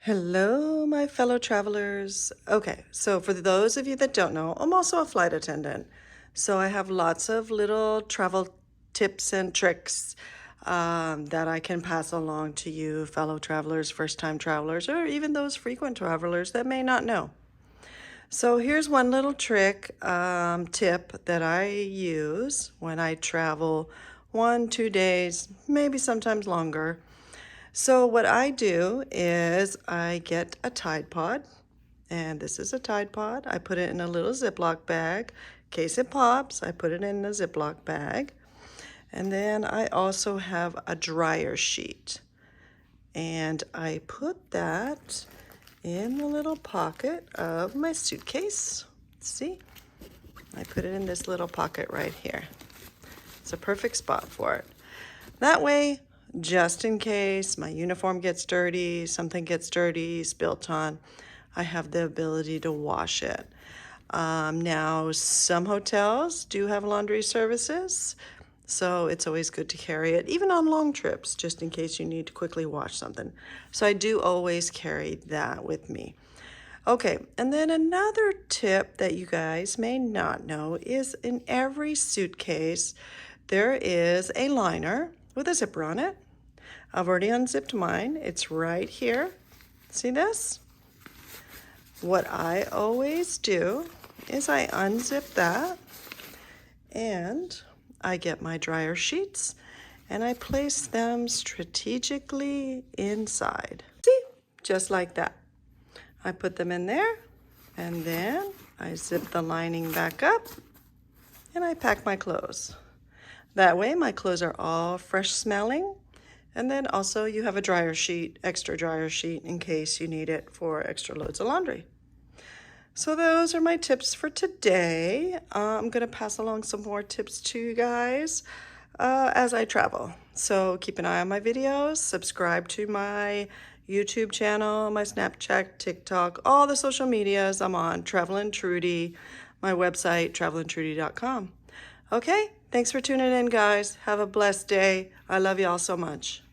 Hello, my fellow travelers. Okay, so for those of you that don't know, I'm also a flight attendant. So I have lots of little travel tips and tricks that I can pass along to you, fellow travelers, first-time travelers, or even those frequent travelers that may not know. So here's one little trick, tip that I use when I travel 1, 2 days, maybe sometimes longer. So what I do is I get a Tide Pod, and this is a Tide Pod. I put it in a little Ziploc bag. In case it pops, I put it in a Ziploc bag. And then I also have a dryer sheet. And I put that in the little pocket of my suitcase. See? I put it in this little pocket right here. It's a perfect spot for it. That way, just in case my uniform gets dirty, something gets dirty, spilt on, I have the ability to wash it. Now, some hotels do have laundry services, so it's always good to carry it, even on long trips, just in case you need to quickly wash something. So I do always carry that with me. Okay, and then another tip that you guys may not know is in every suitcase, there is a liner with a zipper on it. I've already unzipped mine. It's right here. See this? What I always do is I unzip that and I get my dryer sheets and I place them strategically inside. See? Just like that. I put them in there and then I zip the lining back up and I pack my clothes. That way my clothes are all fresh smelling, and then also you have a dryer sheet, extra dryer sheet in case you need it for extra loads of laundry. So those are my tips for today. I'm gonna pass along some more tips to you guys as I travel. So keep an eye on my videos, subscribe to my YouTube channel, my Snapchat, TikTok, all the social medias I'm on, Travelin' Trudie, my website, travelintrudie.com. Okay, thanks for tuning in, guys. Have a blessed day. I love y'all so much.